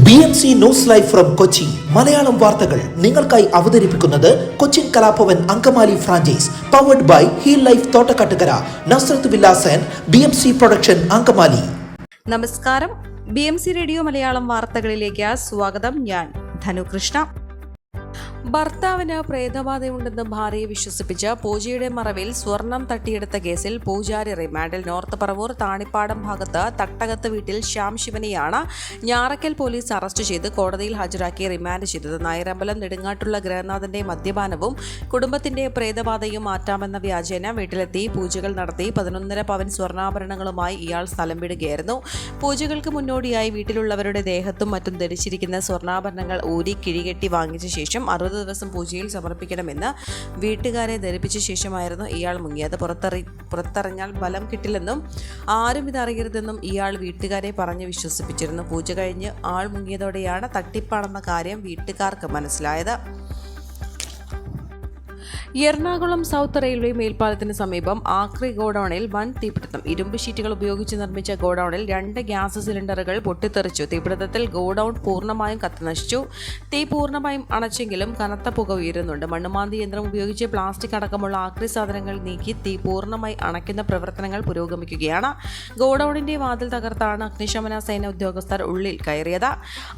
BMC news live from Kochi Malayalam വാർത്തകൾ നിങ്ങൾക്കായി അവതരിപ്പിക്കുന്നത് Cochin Kalabhavan Angamaly franchise powered by heal life Thottakkattukara Nazareth villas and BMC production Angamaly. നമസ്കാരം, BMC radio Malayalam വാർത്തകളിലേക്ക് സ്വാഗതം. ഞാൻ ധനുകൃഷ്ണ. ഭർത്താവിന് പ്രേതബാധയുണ്ടെന്ന് ഭാര്യയെ വിശ്വസിപ്പിച്ച് പൂജയുടെ മറവിൽ സ്വർണം തട്ടിയെടുത്ത കേസിൽ പൂജാരി റിമാൻഡിൽ. നോർത്ത് പറവൂർ താണിപ്പാടം ഭാഗത്ത് തട്ടകത്ത് വീട്ടിൽ ശ്യാം ശിവനെയാണ് ഞാറക്കൽ പോലീസ് അറസ്റ്റ് ചെയ്ത് കോടതിയിൽ ഹാജരാക്കി റിമാൻഡ് ചെയ്തത്. നായരമ്പലം നെടുങ്ങാട്ടുള്ള ഗൃഹനാഥന്റെ മദ്യപാനവും കുടുംബത്തിന്റെ പ്രേതബാധയും മാറ്റാമെന്ന വ്യാജേന വീട്ടിലെത്തി പൂജകൾ നടത്തി 11.5 പവൻ സ്വർണ്ണാഭരണങ്ങളുമായി ഇയാൾ സ്ഥലം വിടുകയായിരുന്നു. പൂജകൾക്ക് മുന്നോടിയായി വീട്ടിലുള്ളവരുടെ ദേഹത്തും മറ്റും ധരിച്ചിരിക്കുന്ന സ്വർണ്ണാഭരണങ്ങൾ ഊരി കിഴികെട്ടി വാങ്ങിച്ച ശേഷം 60 ദിവസം പൂജയിൽ സമർപ്പിക്കണമെന്ന് വീട്ടുകാരെ ധരിപ്പിച്ച ശേഷമായിരുന്നു ഇയാൾ മുങ്ങിയത്. പുറത്തിറങ്ങിയാൽ ബലം കിട്ടില്ലെന്നും ആരും ഇതറിയരുതെന്നും ഇയാൾ വീട്ടുകാരെ പറഞ്ഞ് വിശ്വസിപ്പിച്ചിരുന്നു. പൂജ കഴിഞ്ഞ് ആൾ മുങ്ങിയതോടെയാണ് തട്ടിപ്പാണെന്ന കാര്യം വീട്ടുകാർക്ക് മനസ്സിലായത്. എറണാകുളം സൗത്ത് റെയിൽവേ മേൽപ്പാലത്തിന് സമീപം ആക്രി ഗോഡൌണിൽ വൻ തീപിടുത്തം. ഇരുമ്പ് ഷീറ്റുകൾ ഉപയോഗിച്ച് നിർമ്മിച്ച ഗോഡൌണിൽ 2 ഗ്യാസ് സിലിണ്ടറുകൾ പൊട്ടിത്തെറിച്ചു. തീപിടുത്തത്തിൽ ഗോഡൌൺ പൂർണ്ണമായും കത്തിനശിച്ചു. തീ പൂർണ്ണമായും അണച്ചെങ്കിലും കനത്ത പുക ഉയരുന്നുണ്ട്. മണ്ണുമാന്തി യന്ത്രം ഉപയോഗിച്ച് പ്ലാസ്റ്റിക് അടക്കമുള്ള ആക്രി സാധനങ്ങൾ നീക്കി തീ പൂർണ്ണമായി അണയ്ക്കുന്ന പ്രവർത്തനങ്ങൾ പുരോഗമിക്കുകയാണ്. ഗോഡൌണിന്റെ വാതിൽ തകർത്താണ് അഗ്നിശമന സേന ഉദ്യോഗസ്ഥർ ഉള്ളിൽ കയറിയത്.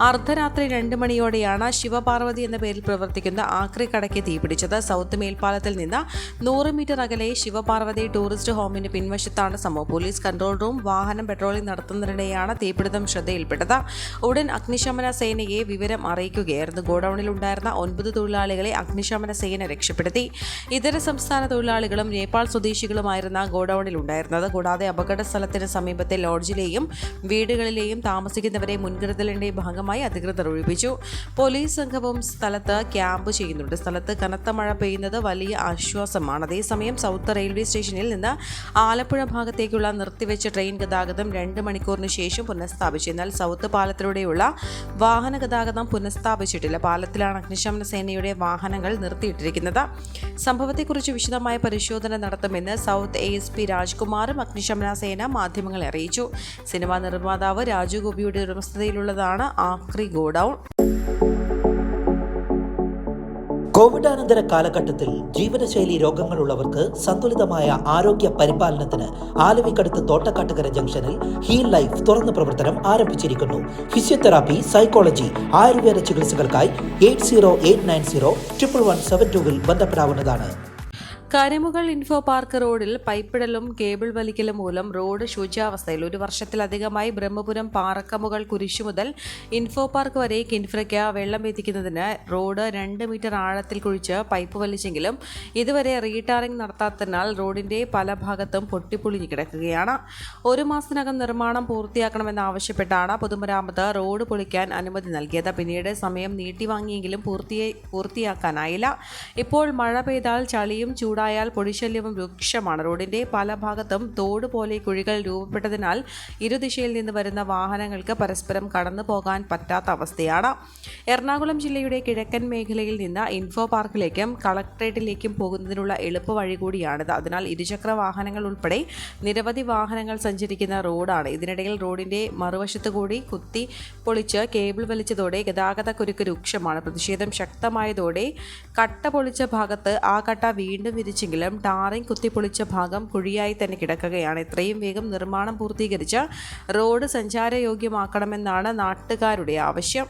അർദ്ധരാത്രി 2 മണിയോടെയാണ് ശിവപാർവതി എന്ന പേരിൽ പ്രവർത്തിക്കുന്ന ആക്രി കടയ്ക്ക് തീപിടിച്ചത്. സൗത്ത് മേൽപ്പാലത്തിൽ നിന്ന് 100 മീറ്റർ അകലെ ശിവപാർവതി ടൂറിസ്റ്റ് ഹോമിന് പിൻവശത്താണ് സംഭവം. പോലീസ് കൺട്രോൾ റൂം വാഹനം പെട്രോളിംഗ് നടത്തുന്നതിനിടെയാണ് തീപിടുത്തം ശ്രദ്ധയിൽപ്പെട്ടത്. ഉടൻ അഗ്നിശമന സേനയെ വിവരം അറിയിക്കുകയായിരുന്നു. ഗോഡൌണിൽ ഉണ്ടായിരുന്ന 9 തൊഴിലാളികളെ അഗ്നിശമന സേന രക്ഷപ്പെടുത്തി. ഇതര സംസ്ഥാന തൊഴിലാളികളും നേപ്പാൾ സ്വദേശികളുമായിരുന്ന ഗോഡൌണിൽ ഉണ്ടായിരുന്നത്. കൂടാതെ അപകട സ്ഥലത്തിന് സമീപത്തെ ലോഡ്ജിലെയും വീടുകളിലെയും താമസിക്കുന്നവരെ മുൻകരുതലിന്റെ ഭാഗമായി അധികൃതർ ഒഴിപ്പിച്ചു. പോലീസ് സംഘവും സ്ഥലത്ത് ക്യാമ്പ് ചെയ്യുന്നുണ്ട്. സ്ഥലത്ത് കനത്ത മഴ പെയ്യുന്നത് വലിയ ആശ്വാസമാണ്. അതേസമയം സൗത്ത് റെയിൽവേ സ്റ്റേഷനിൽ നിന്ന് ആലപ്പുഴ ഭാഗത്തേക്കുള്ള നിർത്തിവെച്ച ട്രെയിൻ ഗതാഗതം 2 മണിക്കൂറിന് ശേഷം പുനഃസ്ഥാപിച്ചു. എന്നാൽ സൗത്ത് പാലത്തിലൂടെയുള്ള വാഹന ഗതാഗതം പുനഃസ്ഥാപിച്ചിട്ടില്ല. പാലത്തിലാണ് അഗ്നിശമന സേനയുടെ വാഹനങ്ങൾ നിർത്തിയിട്ടിരിക്കുന്നത്. സംഭവത്തെക്കുറിച്ച് വിശദമായ പരിശോധന നടത്തുമെന്ന് സൗത്ത് ASP രാജ്കുമാറും അഗ്നിശമന സേന മാധ്യമങ്ങളെ അറിയിച്ചു. സിനിമാ നിർമ്മാതാവ് രാജു ഗോപിയുടെ ഉടമസ്ഥതയിലുള്ളതാണ് ആക്രി ഗോഡൌൺ. കോവിഡാനന്തര കാലഘട്ടത്തിൽ ജീവനശൈലി രോഗങ്ങളുള്ളവർക്ക് സന്തുലിതമായ ആരോഗ്യ പരിപാലനത്തിന് ആലുവിക്കടുത്ത് തോട്ടക്കാട്ടുകര ജംഗ്ഷനിൽ ഹീൽ ലൈഫ് തുറന്ന പ്രവർത്തനം ആരംഭിച്ചിരിക്കുന്നു. ഫിസിയോതെറാപ്പി, സൈക്കോളജി, ആയുർവേദ ചികിത്സകൾക്കായി 8089011772 ബന്ധപ്പെടാവുന്നതാണ്. കരിമുകൾ ഇൻഫോ പാർക്ക് റോഡിൽ പൈപ്പിടലും കേബിൾ വലിക്കലും മൂലം റോഡ് ശോച്യാവസ്ഥയിൽ. 1 വർഷത്തിലധികമായി ബ്രഹ്മപുരം പാറക്കമുകൾ കുരിശു മുതൽ ഇൻഫോ പാർക്ക് വരെ കിൻഫ്രയ്ക്ക് വെള്ളം എത്തിക്കുന്നതിന് റോഡ് 2 മീറ്റർ ആഴത്തിൽ കുഴിച്ച് പൈപ്പ് വലിച്ചെങ്കിലും ഇതുവരെ റീടാറിംഗ് നടത്താത്തതിനാൽ റോഡിന്റെ പല ഭാഗത്തും പൊട്ടിപ്പൊളിഞ്ഞു കിടക്കുകയാണ്. 1 മാസത്തിനകം നിർമ്മാണം പൂർത്തിയാക്കണമെന്നാവശ്യപ്പെട്ടാണ് പൊതുമരാമത്ത് റോഡ് പൊളിക്കാൻ അനുമതി നൽകിയത്. പിന്നീട് സമയം നീട്ടിവാങ്ങിയെങ്കിലും പൂർത്തിയാക്കാനായില്ല. ഇപ്പോൾ മഴ പെയ്താൽ ചളിയും ചൂടായാൽ പൊടിശല്യവും രൂക്ഷമാണ്. റോഡിന്റെ പല ഭാഗത്തും തോട് പോലെ കുഴികൾ രൂപപ്പെട്ടതിനാൽ ഇരുദിശയിൽ നിന്ന് വരുന്ന വാഹനങ്ങൾക്ക് പരസ്പരം കടന്നു പോകാൻ പറ്റാത്ത അവസ്ഥയാണ്. എറണാകുളം ജില്ലയുടെ കിഴക്കൻ മേഖലയിൽ നിന്ന് ഇൻഫോ പാർക്കിലേക്കും കളക്ട്രേറ്റിലേക്കും പോകുന്നതിനുള്ള എളുപ്പ വഴി കൂടിയാണിത്. അതിനാൽ ഇരുചക്ര വാഹനങ്ങൾ ഉൾപ്പെടെ നിരവധി വാഹനങ്ങൾ സഞ്ചരിക്കുന്ന റോഡാണ്. ഇതിനിടയിൽ റോഡിന്റെ മറുവശത്ത് കൂടി കുത്തി പൊളിച്ച് കേബിൾ വലിച്ചതോടെ ഗതാഗത കുരുക്ക് രൂക്ഷമാണ്. പ്രതിഷേധം ശക്തമായതോടെ കട്ട പൊളിച്ച ഭാഗത്ത് ആ കട്ട വീണ്ടും വിരിച്ചെങ്കിലും ടാറിംഗ് കുത്തിപ്പൊളിച്ച ഭാഗം കുഴിയായി തന്നെ കിടക്കുകയാണ്. എത്രയും വേഗം നിർമ്മാണം പൂർത്തീകരിച്ച് റോഡ് സഞ്ചാരയോഗ്യമാക്കണമെന്നാണ് നാട്ടുകാരുടെ ആവശ്യം.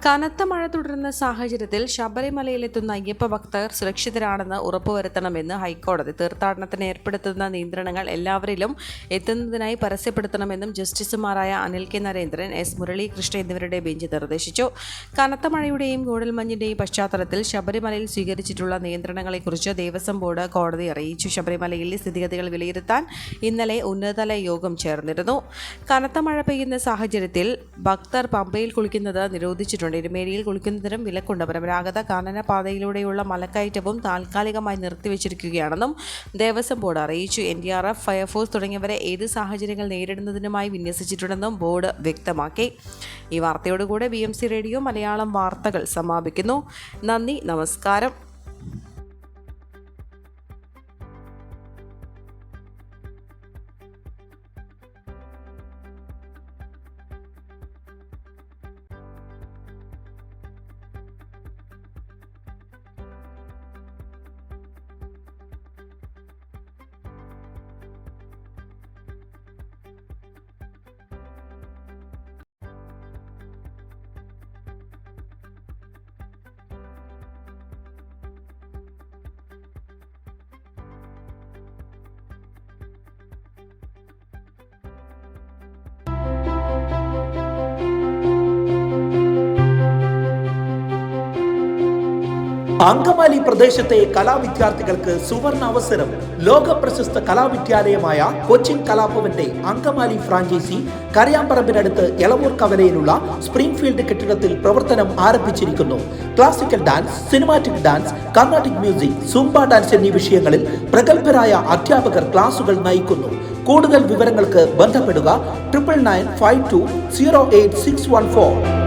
കനത്ത മഴ തുടരുന്ന സാഹചര്യത്തിൽ ശബരിമലയിലെത്തുന്ന അയ്യപ്പ ഭക്തർ സുരക്ഷിതരാണെന്ന് ഉറപ്പുവരുത്തണമെന്ന് ഹൈക്കോടതി. തീർത്ഥാടനത്തിന് ഏർപ്പെടുത്തുന്ന നിയന്ത്രണങ്ങൾ എല്ലാവരിലും എത്തുന്നതിനായി പരസ്യപ്പെടുത്തണമെന്നും ജസ്റ്റിസുമാരായ അനിൽ കെ നരേന്ദ്രൻ, S മുരളീകൃഷ്ണൻ എന്നിവരുടെ ബെഞ്ച് നിർദ്ദേശിച്ചു. കനത്ത മഴയുടെയും മൂടൽമഞ്ഞിന്റെയും പശ്ചാത്തലത്തിൽ ശബരിമലയിൽ സ്വീകരിച്ചിട്ടുള്ള നിയന്ത്രണങ്ങളെക്കുറിച്ച് ദേവസ്വം ബോർഡ് കോടതി അറിയിച്ചു. ശബരിമലയിലെ സ്ഥിതിഗതികൾ വിലയിരുത്താൻ ഇന്നലെ ഉന്നതതല യോഗം ചേർന്നിരുന്നു. കനത്ത മഴ പെയ്യുന്ന സാഹചര്യത്തിൽ ഭക്തർ പമ്പയിൽ കുളിക്കുന്നത് നിരോധിച്ചിട്ടുണ്ട്. എരുമേലിയിൽ കുളിക്കുന്നതിനും വിലക്കുണ്ട്. പരമ്പരാഗത കാനനപാതയിലൂടെയുള്ള മലക്കയറ്റവും താൽക്കാലികമായി നിർത്തിവെച്ചിരിക്കുകയാണെന്നും ദേവസ്വം ബോർഡ് അറിയിച്ചു. NDRF, ഫയർഫോഴ്സ് തുടങ്ങിയവരെ ഏത് സാഹചര്യങ്ങൾ നേരിടുന്നതിനുമായി വിന്യസിച്ചിട്ടുണ്ടെന്നും ബോർഡ് വ്യക്തമാക്കി. ഈ വാർത്തയോടുകൂടെ BMC റേഡിയോ മലയാളം വാർത്തകൾ സമാപിക്കുന്നു. നന്ദി, നമസ്കാരം. അങ്കമാലി പ്രദേശത്തെ കലാവിദ്യാർത്ഥികൾക്ക് സുവർണ അവസരം. ലോക പ്രശസ്ത കലാവിദ്യാലയമായ കൊച്ചിൻ കലാഭവന്റെ അങ്കമാലി ഫ്രാഞ്ചൈസി കരയാമ്പറമ്പിനടുത്ത് എളവൂർ കവലയിലുള്ള സ്പ്രിംഗ്ഫീൽഡ് കെട്ടിടത്തിൽ പ്രവർത്തനം ആരംഭിച്ചിരിക്കുന്നു. Classical dance, cinematic dance, Carnatic music, Zumba dance എന്നീ വിഷയങ്ങളിൽ പ്രഗത്ഭരായ അധ്യാപകർ ക്ലാസുകൾ നയിക്കുന്നു. കൂടുതൽ വിവരങ്ങൾക്ക് ബന്ധപ്പെടുക 9995208614.